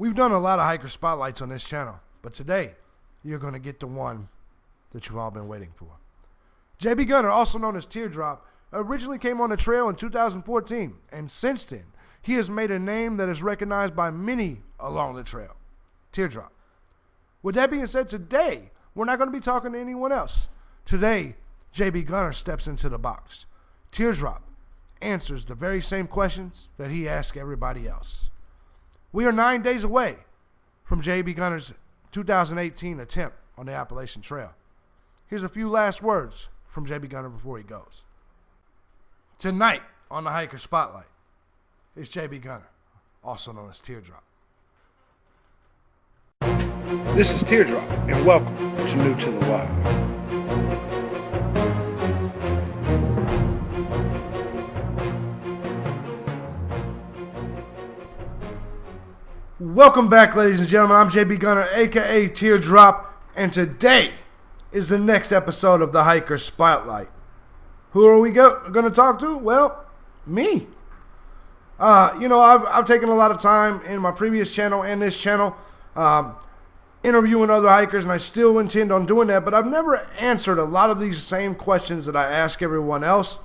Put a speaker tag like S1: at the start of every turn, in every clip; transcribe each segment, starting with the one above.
S1: We've done a lot of hiker spotlights on this channel, but today you're going to get the one that you've all been waiting for. JB Gunner, also known as Teardrop, originally came on the trail in 2014, and since then, he has made a name that is recognized by many along the trail, Teardrop. With that being said, today, we're not going to be talking to anyone else. Today, JB Gunner steps into the box. Teardrop answers the very same questions that he asked everybody else. We are 9 days away from JB Gunner's 2018 attempt on the Appalachian Trail. Here's a few last words from JB Gunner before he goes. Tonight on the Hiker Spotlight is JB Gunner, also known as Teardrop. This is Teardrop, and welcome to New to the Wild. Welcome back, ladies and gentlemen. I'm JB Gunner, aka Teardrop, and today is the next episode of the Hiker Spotlight. Who are we going to talk to? Well, me. I've taken a lot of time in my previous channel and this channel interviewing other hikers, and I still intend on doing that, but I've never answered a lot of these same questions that I ask everyone else.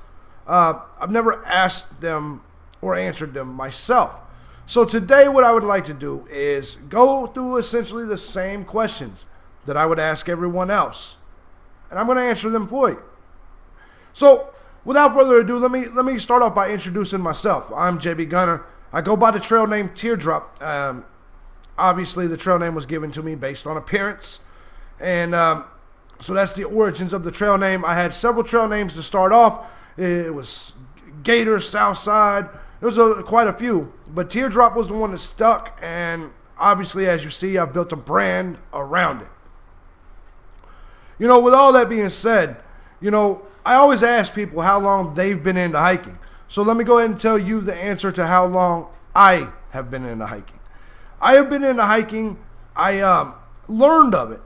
S1: I've never asked them or answered them myself. So today what I would like to do is go through essentially the same questions that I would ask everyone else, and I'm going to answer them for you. So without further ado, let me start off by introducing myself. I'm JB Gunner. I go by the trail name Teardrop. Obviously, the trail name was given to me based on appearance, and so that's the origins of the trail name. I had several trail names to start off. It was Gator, Southside. There was quite a few, but Teardrop was the one that stuck, and obviously, as you see, I've built a brand around it. With all that being said, I always ask people how long they've been into hiking. So let me go ahead and tell you the answer to how long I have been into hiking. I have been into hiking. I learned of it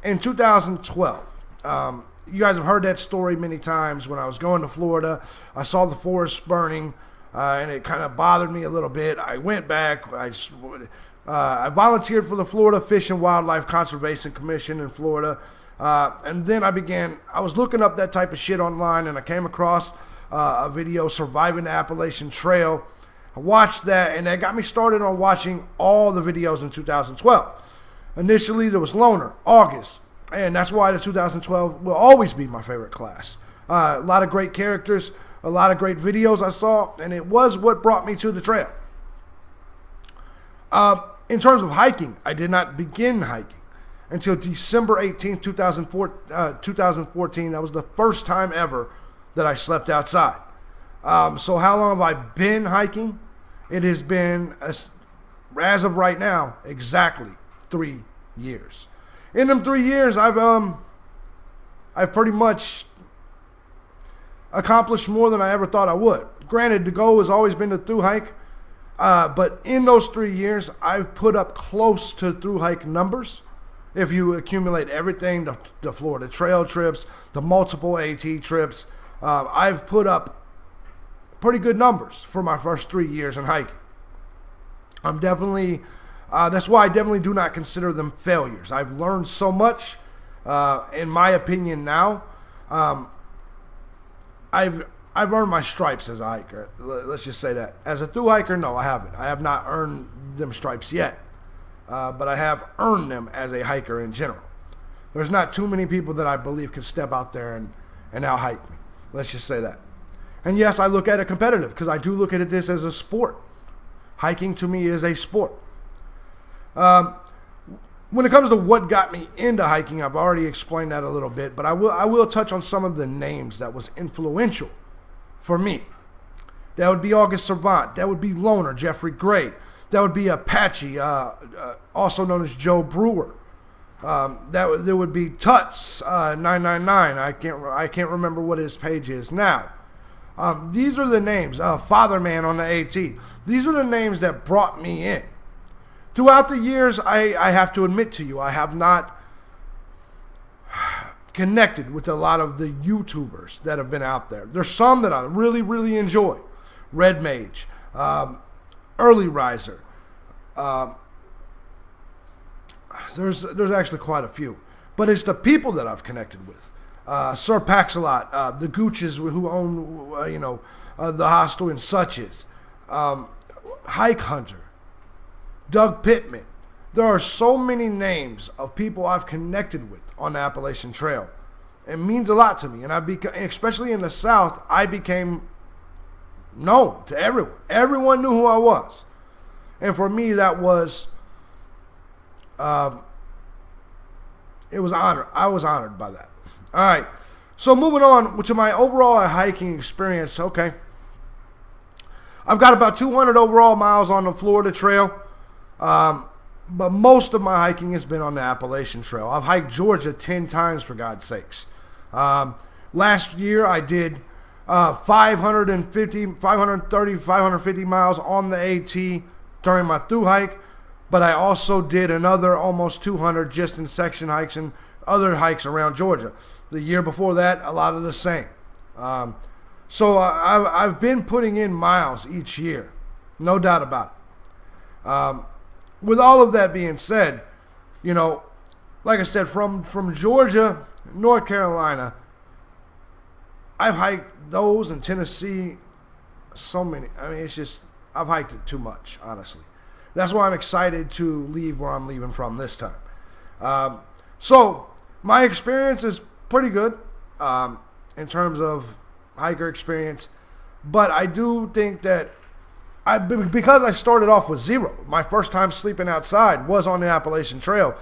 S1: in 2012. You guys have heard that story many times. When I was going to Florida, I saw the forest burning. And it kind of bothered me a little bit. I went back. I volunteered for the Florida Fish and Wildlife Conservation Commission in Florida. And then I was looking up that type of shit online, and I came across a video, Surviving the Appalachian Trail. I watched that, and that got me started on watching all the videos in 2012. Initially, there was Loner, August, and that's why the 2012 will always be my favorite class. A lot of great characters, a lot of great videos I saw, and it was what brought me to the trail. In terms of hiking, I did not begin hiking until December 18th, 2014. That was the first time ever that I slept outside. So how long have I been hiking? It has been, as of right now, exactly 3 years. In them 3 years, I've pretty much accomplished more than I ever thought I would. Granted, the goal has always been to through hike, but in those 3 years, I've put up close to through hike numbers. If you accumulate everything, the Florida trail trips, the multiple AT trips, I've put up pretty good numbers for my first 3 years in hiking. I'm definitely, that's why I definitely do not consider them failures. I've learned so much, in my opinion now. I've earned my stripes as a hiker. Let's just say that. As a through hiker, no, I haven't. I have not earned them stripes yet, but I have earned them as a hiker in general. There's not too many people that I believe can step out there and out-hike me. Let's just say that. And yes, I look at it competitive because I do look at this as a sport. Hiking to me is a sport. When it comes to what got me into hiking, I've already explained that a little bit, but I will touch on some of the names that was influential for me. That would be August Servant. That would be Loner, Jeffrey Gray. That would be Apache, also known as Joe Brewer. There would be Tuts 999. I can't remember what his page is now. These are the names. Fatherman on the AT. These are the names that brought me in. Throughout the years, I have to admit to you, I have not connected with a lot of the YouTubers that have been out there. There's some that I really, really enjoy. Red Mage, Early Riser, there's actually quite a few, but it's the people that I've connected with. Sir Paxalot, the Gooches who own the hostel and such is, Hike Hunter, Doug Pittman. There are so many names of people I've connected with on the Appalachian Trail. It means a lot to me, and especially in the South, I became known to everyone. Everyone knew who I was, and for me, that was, it was honor. I was honored by that. All right, so moving on to my overall hiking experience. Okay, I've got about 200 overall miles on the Florida Trail. But most of my hiking has been on the Appalachian Trail. I've hiked Georgia 10 times, for God's sakes. Last year, I did 550 miles on the AT during my through hike, but I also did another almost 200 just in section hikes and other hikes around Georgia. The year before that, a lot of the same. So I've been putting in miles each year, no doubt about it. With all of that being said, like I said, from Georgia, North Carolina, I've hiked those in Tennessee, so many. I mean, it's just, I've hiked it too much, honestly. That's why I'm excited to leave where I'm leaving from this time. So my experience is pretty good in terms of hiker experience, but I do think that because I started off with zero, my first time sleeping outside was on the Appalachian Trail.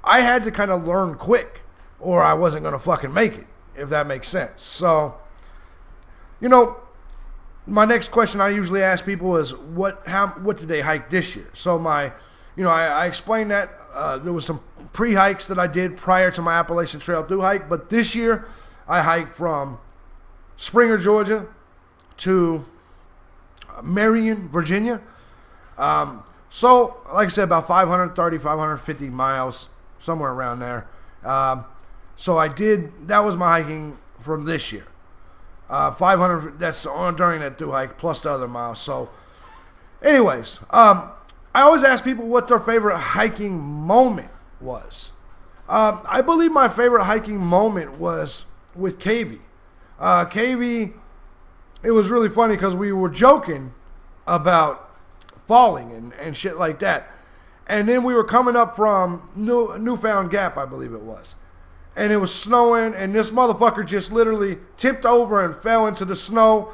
S1: I had to kind of learn quick, or I wasn't going to fucking make it, if that makes sense. So, my next question I usually ask people is, what did they hike this year? So I explained that there was some pre-hikes that I did prior to my Appalachian Trail through hike, but this year I hiked from Springer, Georgia to Marion, Virginia. So, like I said, about 530, 550 miles, somewhere around there. So that was my hiking from this year. 500, that's on during that through hike, plus the other miles. So, anyways, I always ask people what their favorite hiking moment was. I believe my favorite hiking moment was with KV. KV, it was really funny because we were joking about falling and shit like that. And then we were coming up from Newfound Gap, I believe it was. And it was snowing, and this motherfucker just literally tipped over and fell into the snow.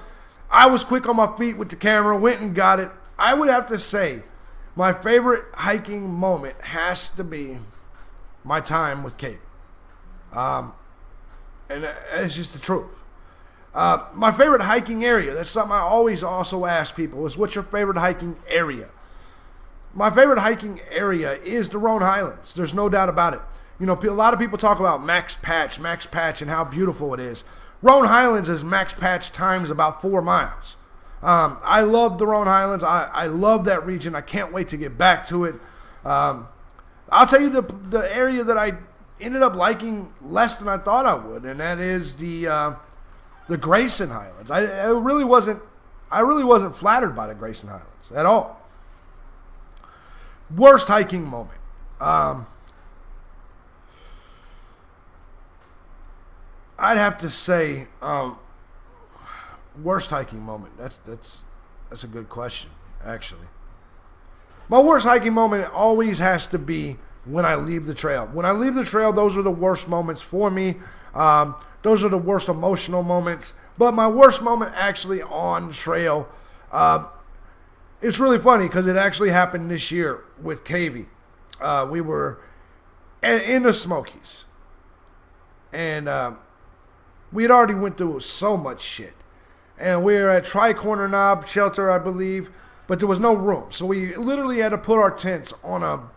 S1: I was quick on my feet with the camera, went and got it. I would have to say my favorite hiking moment has to be my time with Kate. And it's just the truth. My favorite hiking area, that's something I always also ask people, is what's your favorite hiking area? My favorite hiking area is the Roan Highlands. There's no doubt about it. A lot of people talk about Max Patch, and how beautiful it is. Roan Highlands is Max Patch times about 4 miles. I love the Roan Highlands. I love that region. I can't wait to get back to it. I'll tell you the area that I ended up liking less than I thought I would, and that is the Grayson Highlands. I really wasn't flattered by the Grayson Highlands at all. Worst hiking moment. I'd have to say worst hiking moment. That's a good question, actually. My worst hiking moment always has to be when I leave the trail. When I leave the trail, those are the worst moments for me. Those are the worst emotional moments. But my worst moment actually on trail, it's really funny because it actually happened this year with KV. We were in the Smokies. And we had already went through so much shit. And we were at Tri-Corner Knob Shelter, I believe. But there was no room. So we literally had to put our tents on a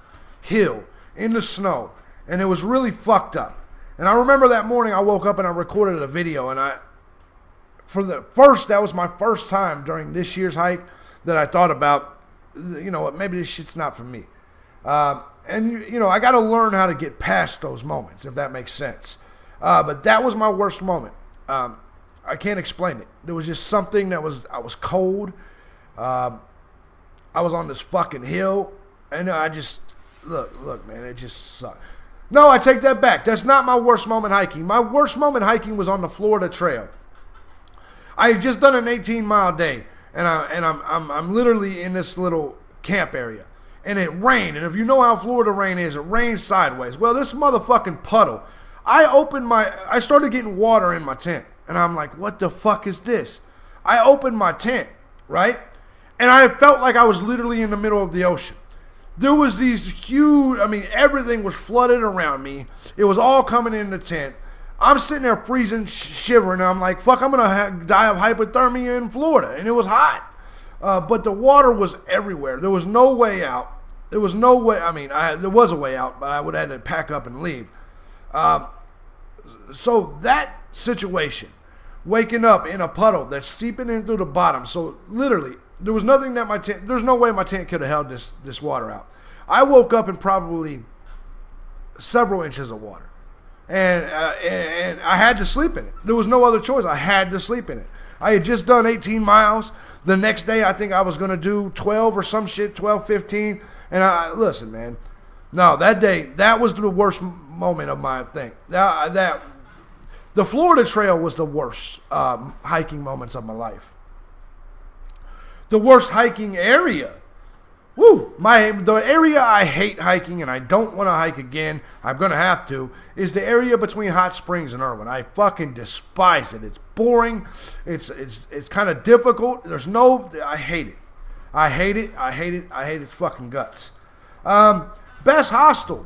S1: hill in the snow. And it was really fucked up. And I remember that morning I woke up and I recorded a video. And that was my first time during this year's hike that I thought about, maybe this shit's not for me. I got to learn how to get past those moments, if that makes sense. But that was my worst moment. I can't explain it. There was just something I was cold. I was on this fucking hill, and I just look, man, it just sucked. No, I take that back. That's not my worst moment hiking. My worst moment hiking was on the Florida Trail. I had just done an 18-mile day, and I'm literally in this little camp area, and it rained. And if you know how Florida rain is, it rains sideways. Well, this motherfucking puddle. I started getting water in my tent, and I'm like, what the fuck is this? I opened my tent, right, and I felt like I was literally in the middle of the ocean. There was these huge, everything was flooded around me. It was all coming in the tent. I'm sitting there freezing, shivering. And I'm like, fuck, I'm going to die of hypothermia in Florida. And it was hot. But the water was everywhere. There was no way out. There was no way. There was a way out, but I would have had to pack up and leave. So that situation, waking up in a puddle that's seeping in through the bottom. So literally, there was nothing that there's no way my tent could have held this water out. I woke up in probably several inches of water. And I had to sleep in it. There was no other choice. I had to sleep in it. I had just done 18 miles. The next day, I think I was going to do 12 or some shit, 12, 15. And listen, man. No, that day, that was the worst moment of my thing. The Florida Trail was the worst hiking moments of my life. The worst hiking area. Woo! The area I hate hiking and I don't want to hike again, I'm going to have to, is the area between Hot Springs and Irwin. I fucking despise it. It's boring. It's kind of difficult. I hate it. I hate it. I hate it. I hate its fucking guts. Best hostel.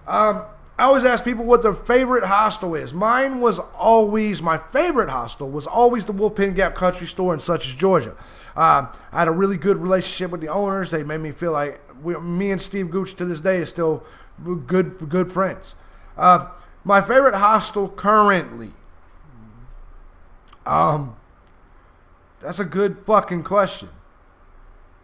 S1: I always ask people what their favorite hostel is. My favorite hostel was always the Wolfpen Gap Country Store in Such as Georgia. I had a really good relationship with the owners. They made me feel like me and Steve Gooch to this day is still good friends. My favorite hostel currently. That's a good fucking question.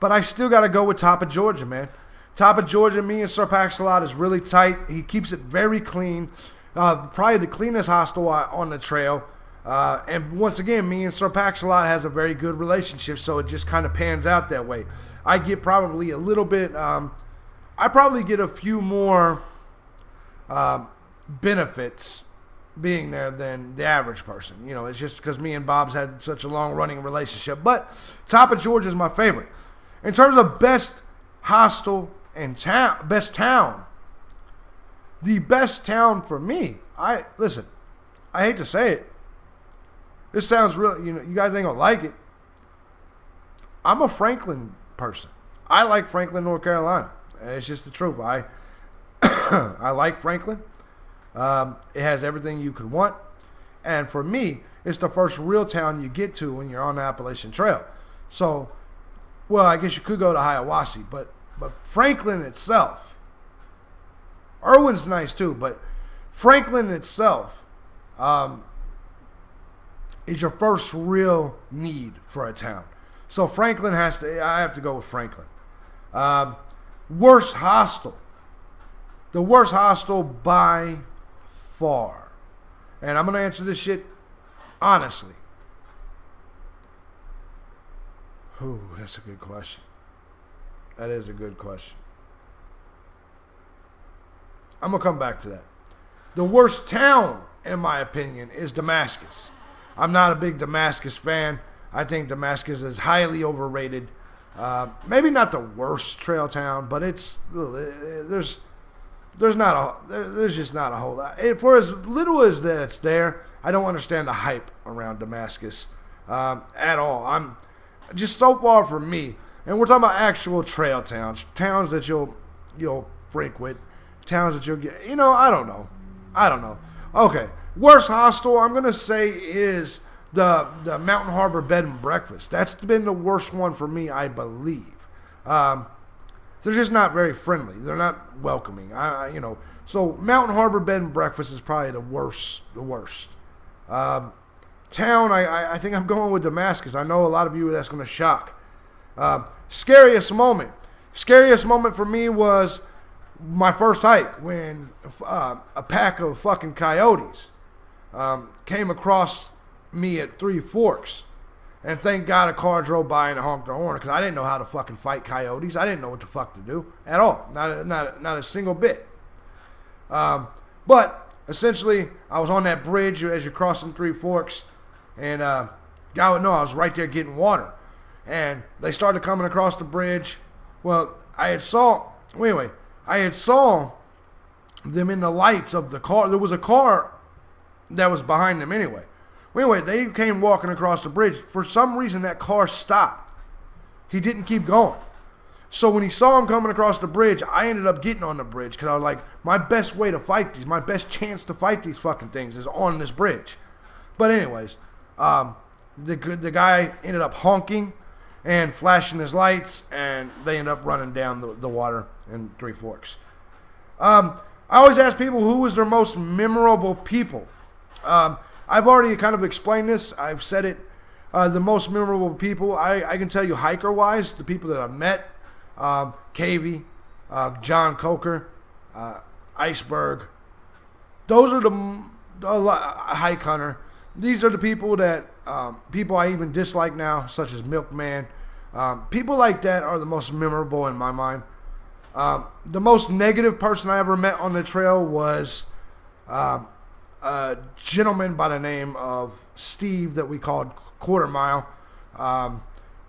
S1: But I still got to go with Top of Georgia, man. Top of Georgia, me and Sir Pax-a-Lot is really tight. He keeps it very clean. Probably the cleanest hostel on the trail. And once again, me and Sir Pax-a-Lot has a very good relationship, so it just kind of pans out that way. I get probably a little bit, I probably get a few more benefits being there than the average person. You know, it's just because me and Bob's had such a long-running relationship. But Top of Georgia is my favorite. In terms of best hostel and best town, the best town for me, I hate to say it. This sounds real, you guys ain't gonna like it. I'm a Franklin person. I like Franklin, North Carolina. It's just the truth. I like Franklin. It has everything you could want. And for me, it's the first real town you get to when you're on the Appalachian Trail. So, well, I guess you could go to Hiawassee, but Franklin itself, Irwin's nice too, but Franklin itself, is your first real need for a town. So Franklin I have to go with Franklin. Worst hostel. The worst hostel by far. And I'm going to answer this shit honestly. Ooh, that's a good question. That is a good question. I'm going to come back to that. The worst town, in my opinion, is Damascus. I'm not a big Damascus fan. I think Damascus is highly overrated. Maybe not the worst trail town, but there's just not a whole lot. For as little as that's there, I don't understand the hype around Damascus at all. I'm just so far from me. And we're talking about actual trail towns that you'll frequent, towns that you'll get. I don't know. Okay. Worst hostel, I'm going to say, is the Mountain Harbor Bed and Breakfast. That's been the worst one for me, I believe. They're just not very friendly. They're not welcoming. So Mountain Harbor Bed and Breakfast is probably the worst. Town, I think I'm going with Damascus. I know a lot of you that's going to shock. Scariest moment for me was my first hike when a pack of fucking coyotes came across me at Three Forks, And thank God a car drove by and honked their horn because I didn't know how to fucking fight coyotes. I didn't know what the fuck to do at all. Not a single bit. But essentially, I was on that bridge as you're crossing Three Forks, and God would know I was right there getting water. And they started coming across the bridge. Well, I had saw them in the lights of the car. There was a car that was behind them anyway. Well, anyway, they came walking across the bridge. For some reason, that car stopped. He didn't keep going. So when he saw him coming across the bridge, I ended up getting on the bridge because I was like, my best way to fight these, my best chance to fight these fucking things is on this bridge. But anyways, the guy ended up honking and flashing his lights, and they ended up running down the water in Three Forks. I always ask people who was their most memorable people. I've already kind of explained this. I've said it. The most memorable people, I can tell you hiker-wise, the people that I've met, Cavey, John Coker, Iceberg. Those are the Hike Hunter. These are the people that, people I even dislike now, such as Milkman. People like that are the most memorable in my mind. The most negative person I ever met on the trail was a gentleman by the name of Steve that we called Quarter Mile. I'm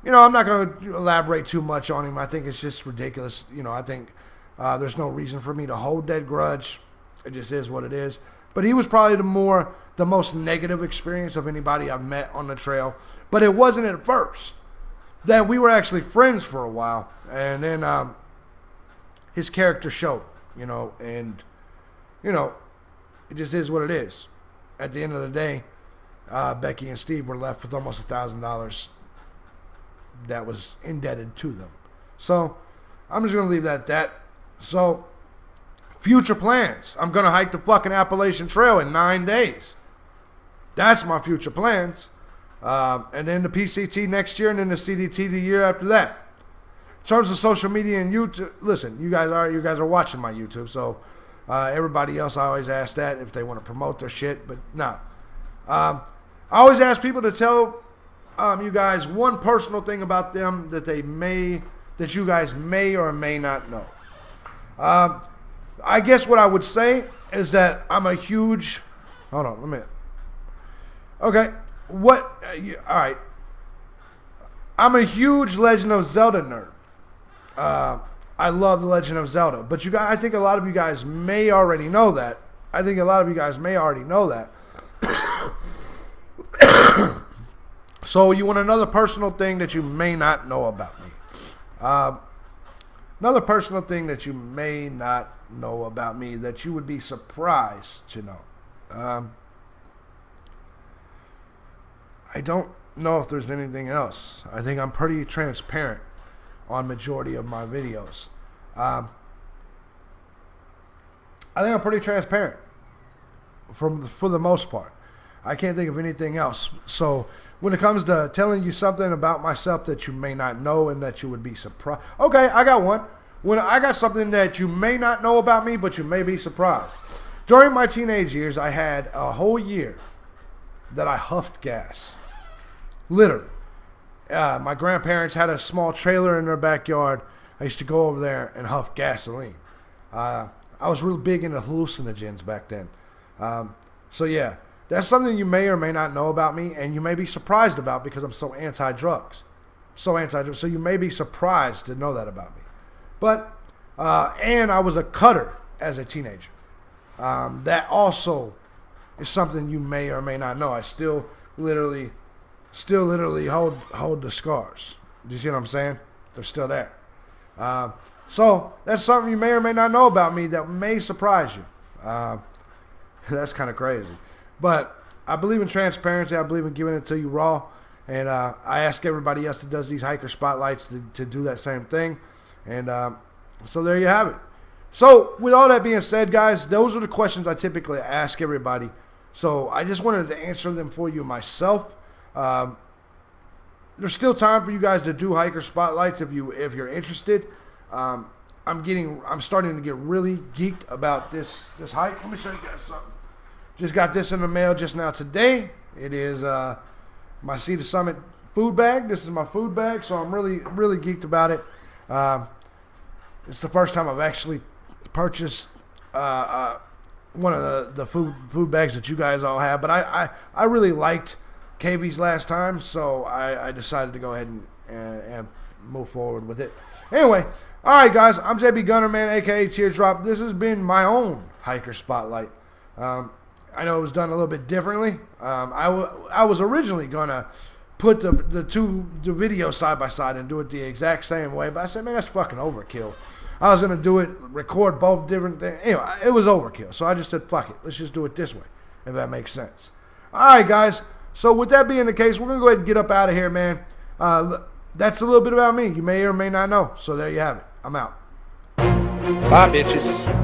S1: not going to elaborate too much on him. I think it's just ridiculous. I think there's no reason for me to hold that grudge. It just is what it is. But he was probably the most negative experience of anybody I've met on the trail. But it wasn't at first. That we were actually friends for a while. And then his character showed, and, it just is what it is. At the end of the day, Becky and Steve were left with almost $1,000 that was indebted to them. So I'm just going to leave that at that. So future plans. I'm going to hike the fucking Appalachian Trail in 9 days. That's my future plans. And then the PCT next year, and then the CDT the year after that. In terms of social media and YouTube, listen, you guys are watching my YouTube, so everybody else, I always ask that if they want to promote their shit, but nah. I always ask people to tell you guys one personal thing about them that you guys may or may not know. I guess what I would say is that I'm a huge. Hold on, let me. Okay, what? All right. I'm a huge Legend of Zelda nerd. I love The Legend of Zelda, but I think a lot of you guys may already know that. So you want another personal thing that you may not know about me. Another personal thing that you may not know about me that you would be surprised to know. I don't know if there's anything else. I think I'm pretty transparent on majority of my videos. I think I'm pretty transparent for the most part. I can't think of anything else. So when it comes to telling you something about myself that you may not know and that you would be surprised. Okay, I got one. When I got something that you may not know about me, but you may be surprised. During my teenage years, I had a whole year that I huffed gas. Literally. My grandparents had a small trailer in their backyard. I used to go over there and huff gasoline. I was real big into hallucinogens back then. So yeah, that's something you may or may not know about me, and you may be surprised about because I'm so anti-drugs. So you may be surprised to know that about me. But, and I was a cutter as a teenager. That also is something you may or may not know. I still literally hold the scars. Do you see what I'm saying? They're still there. So that's something you may or may not know about me that may surprise you. That's kind of crazy. But I believe in transparency. I believe in giving it to you raw. And I ask everybody else that does these hiker spotlights to do that same thing. And so there you have it. So with all that being said, guys, those are the questions I typically ask everybody. So I just wanted to answer them for you myself. There's still time for you guys to do hiker spotlights if you're interested. I'm starting to get really geeked about this hike. Let me show you guys something. Just got this in the mail just now today. It is my Sea to Summit food bag. This is my food bag, so I'm really geeked about it. It's the first time I've actually purchased one of the food bags that you guys all have. But I really liked KB's last time, so I decided to go ahead and move forward with it. Anyway, all right, guys, I'm JB Gunnerman, aka Teardrop. This has been my own hiker spotlight. I know it was done a little bit differently. I was originally gonna put the videos side by side and do it the exact same way, but I said, man, that's fucking overkill. I was gonna do it, record both different things. Anyway, it was overkill, so I just said, fuck it, let's just do it this way, if that makes sense. All right, guys. So with that being the case, we're gonna go ahead and get up out of here, man. That's a little bit about me. You may or may not know. So there you have it. I'm out.
S2: Bye, bitches.